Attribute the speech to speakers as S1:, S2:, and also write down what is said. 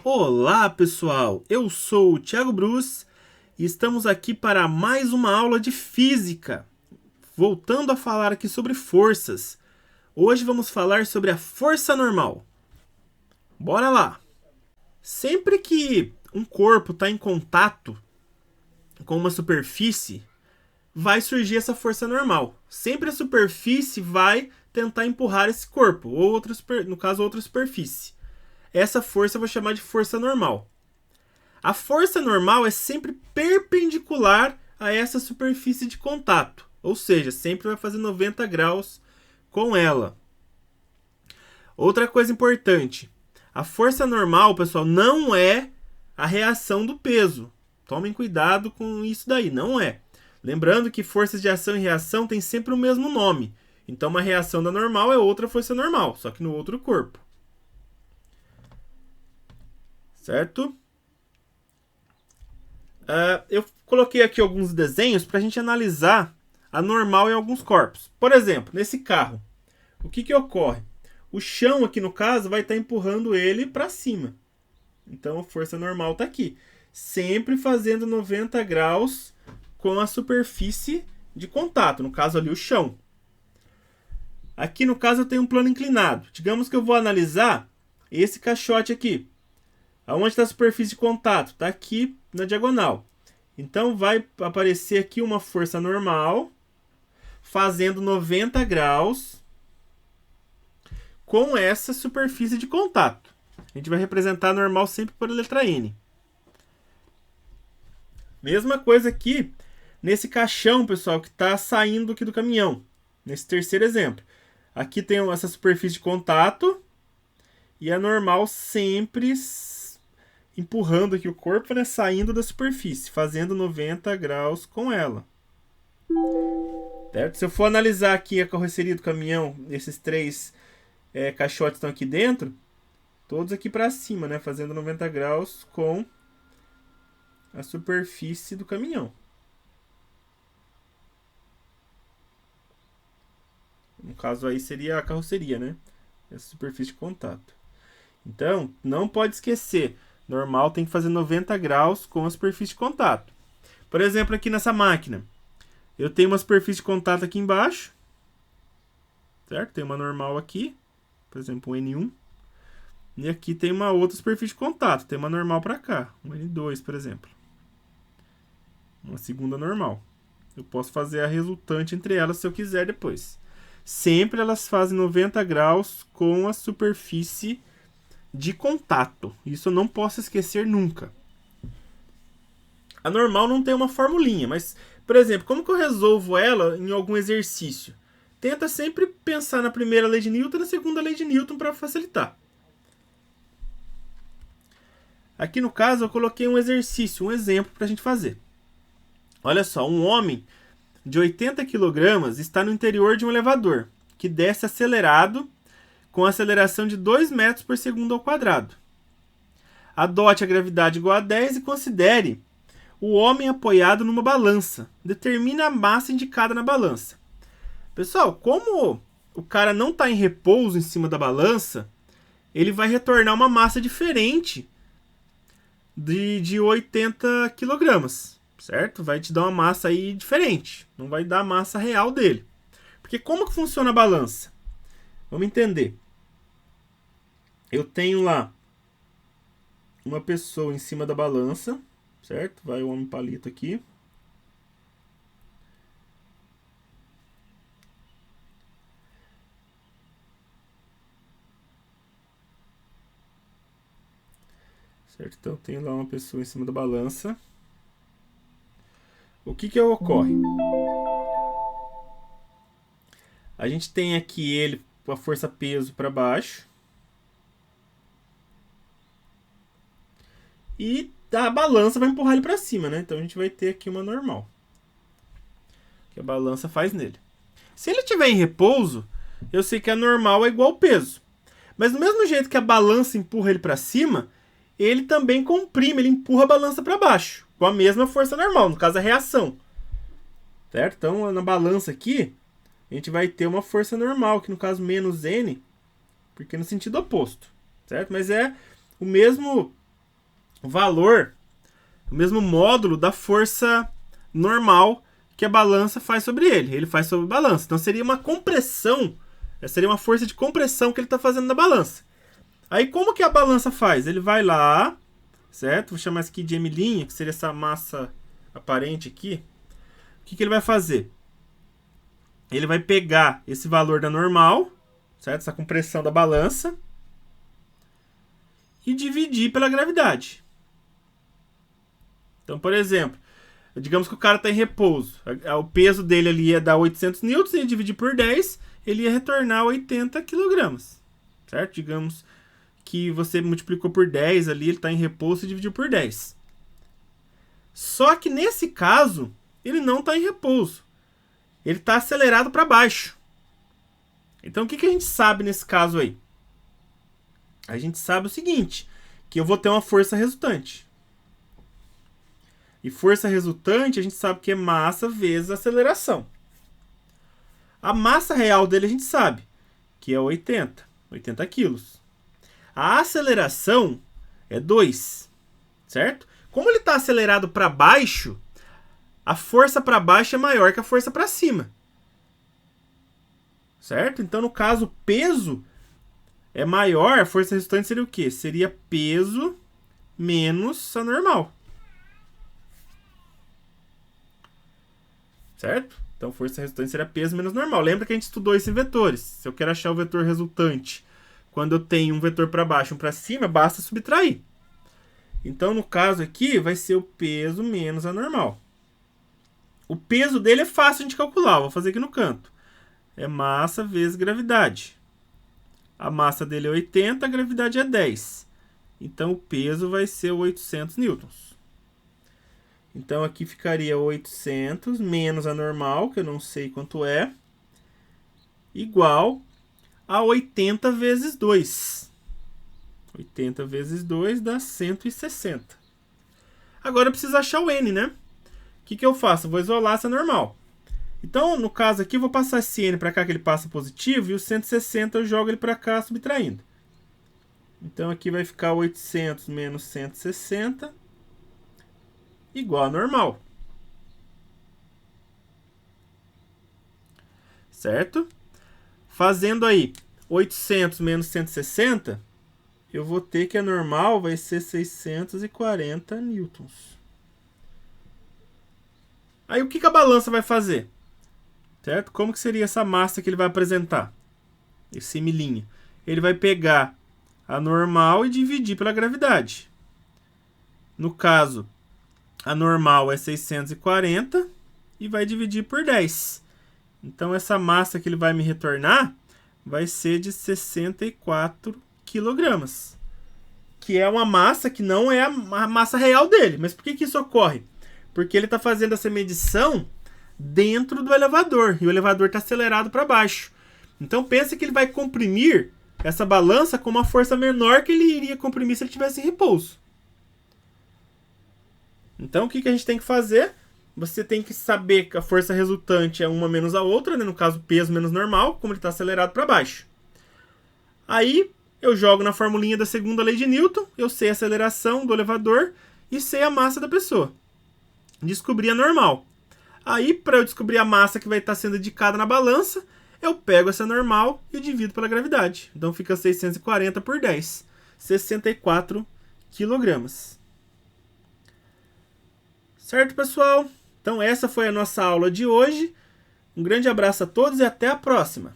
S1: Olá pessoal, eu sou o Thiago Bruce e estamos aqui para mais uma aula de física. Voltando a falar aqui sobre forças. Hoje vamos falar sobre a força normal. Bora lá! Sempre que um corpo está em contato com uma superfície, vai surgir essa força normal. Sempre a superfície vai tentar empurrar esse corpo, ou no caso outra superfície. Essa força eu vou chamar de força normal. A força normal é sempre perpendicular a essa superfície de contato, ou seja, sempre vai fazer 90 graus com ela. Outra coisa importante, a força normal, pessoal, não é a reação do peso. Tomem cuidado com isso daí, não é. Lembrando que forças de ação e reação têm sempre o mesmo nome. Então uma reação da normal é outra força normal, só que no outro corpo. Certo? Eu coloquei aqui alguns desenhos para a gente analisar a normal em alguns corpos. Por exemplo, nesse carro, o que ocorre? O chão aqui no caso vai estar empurrando ele para cima. Então a força normal está aqui. Sempre fazendo 90 graus com a superfície de contato, no caso ali o chão. Aqui no caso eu tenho um plano inclinado. Digamos que eu vou analisar esse caixote aqui. Aonde está a superfície de contato? Está aqui na diagonal. Então vai aparecer aqui uma força normal fazendo 90 graus com essa superfície de contato. A gente vai representar a normal sempre por a letra N. Mesma coisa aqui nesse caixão, pessoal, que está saindo aqui do caminhão. Nesse terceiro exemplo. Aqui tem essa superfície de contato e a normal sempre empurrando aqui o corpo, né, saindo da superfície, fazendo 90 graus com ela. Certo? Se eu for analisar aqui a carroceria do caminhão, esses três caixotes estão aqui dentro, todos aqui para cima, né, fazendo 90 graus com a superfície do caminhão. No caso aí seria a carroceria, né? Essa superfície de contato. Então, não pode esquecer. Normal tem que fazer 90 graus com a superfície de contato. Por exemplo, aqui nessa máquina, eu tenho uma superfície de contato aqui embaixo. Certo? Tem uma normal aqui. Por exemplo, um N1. E aqui tem uma outra superfície de contato. Tem uma normal para cá. Um N2, por exemplo. Uma segunda normal. Eu posso fazer a resultante entre elas se eu quiser depois. Sempre elas fazem 90 graus com a superfície de contato. Isso eu não posso esquecer nunca. A normal não tem uma formulinha, mas, por exemplo, como que eu resolvo ela em algum exercício? Tenta sempre pensar na primeira lei de Newton e na segunda lei de Newton para facilitar. Aqui no caso eu coloquei um exercício, um exemplo para a gente fazer. Olha só, um homem de 80 kg está no interior de um elevador, que desce acelerado com aceleração de 2 metros por segundo ao quadrado. Adote a gravidade igual a 10 e considere o homem apoiado numa balança. Determine a massa indicada na balança. Pessoal, como o cara não está em repouso em cima da balança, ele vai retornar uma massa diferente de 80 kg, certo? Vai te dar uma massa aí diferente, não vai dar a massa real dele. Porque como que funciona a balança? Vamos entender. Eu tenho lá uma pessoa em cima da balança, certo? Vai o homem palito aqui. Certo? Então, eu tenho lá uma pessoa em cima da balança. O que ocorre? A gente tem aqui ele com a força peso para baixo. E a balança vai empurrar ele para cima, né? Então a gente vai ter aqui uma normal. Que a balança faz nele. Se ele estiver em repouso, eu sei que a normal é igual ao peso. Mas do mesmo jeito que a balança empurra ele para cima, ele também comprime, ele empurra a balança para baixo. Com a mesma força normal, no caso a reação. Certo? Então na balança aqui, a gente vai ter uma força normal, que no caso menos N, porque no sentido oposto. Certo? Mas é o mesmo valor, o mesmo módulo da força normal que a balança faz sobre ele. Ele faz sobre a balança. Então seria uma compressão, seria uma força de compressão que ele está fazendo na balança. Aí como que a balança faz? Ele vai lá, certo? Vou chamar isso aqui de M', que seria essa massa aparente aqui. O que ele vai fazer? Ele vai pegar esse valor da normal, certo? Essa compressão da balança, e dividir pela gravidade. Então, por exemplo, digamos que o cara está em repouso. O peso dele ali ia dar 800 newtons, e dividir por 10, ele ia retornar 80 kg. Certo? Digamos que você multiplicou por 10 ali, ele está em repouso e dividiu por 10. Só que nesse caso, ele não está em repouso. Ele está acelerado para baixo. Então o que a gente sabe nesse caso aí? A gente sabe o seguinte, que eu vou ter uma força resultante. E força resultante a gente sabe que é massa vezes aceleração. A massa real dele a gente sabe, que é 80 quilos. A aceleração é 2, certo? Como ele está acelerado para baixo, a força para baixo é maior que a força para cima. Certo? Então, no caso, o peso é maior, a força resultante seria o quê? Seria peso menos a normal. Certo? Então, força resultante seria peso menos normal. Lembra que a gente estudou esses vetores. Se eu quero achar o vetor resultante, quando eu tenho um vetor para baixo e um para cima, basta subtrair. Então, no caso aqui, vai ser o peso menos a normal. O peso dele é fácil de calcular. Vou fazer aqui no canto. É massa vezes gravidade. A massa dele é 80, a gravidade é 10. Então, o peso vai ser 800 newtons. Então, aqui ficaria 800 menos a normal, que eu não sei quanto é, igual a 80 vezes 2. 80 vezes 2 dá 160. Agora eu preciso achar o N, né? O que eu faço? Eu vou isolar essa normal. Então, no caso aqui, eu vou passar esse N para cá, que ele passa positivo, e o 160 eu jogo ele para cá, subtraindo. Então, aqui vai ficar 800 menos 160, igual a normal. Certo? Fazendo aí 800 menos 160, eu vou ter que a normal vai ser 640 newtons. Aí, o que a balança vai fazer? Certo? Como que seria essa massa que ele vai apresentar? Esse milhinho. Ele vai pegar a normal e dividir pela gravidade. No caso, a normal é 640 e vai dividir por 10. Então, essa massa que ele vai me retornar vai ser de 64 quilogramas. Que é uma massa que não é a massa real dele. Mas por que isso ocorre? Porque ele está fazendo essa medição dentro do elevador. E o elevador está acelerado para baixo. Então pensa que ele vai comprimir essa balança com uma força menor que ele iria comprimir se ele tivesse em repouso. Então o que a gente tem que fazer? Você tem que saber que a força resultante é uma menos a outra, né? No caso peso menos normal, como ele está acelerado para baixo. Aí eu jogo na formulinha da segunda lei de Newton, eu sei a aceleração do elevador e sei a massa da pessoa. Descobri a normal. Aí, para eu descobrir a massa que vai estar sendo indicada na balança, eu pego essa normal e divido pela gravidade. Então fica 640 por 10. 64 quilogramas. Certo, pessoal? Então essa foi a nossa aula de hoje. Um grande abraço a todos e até a próxima.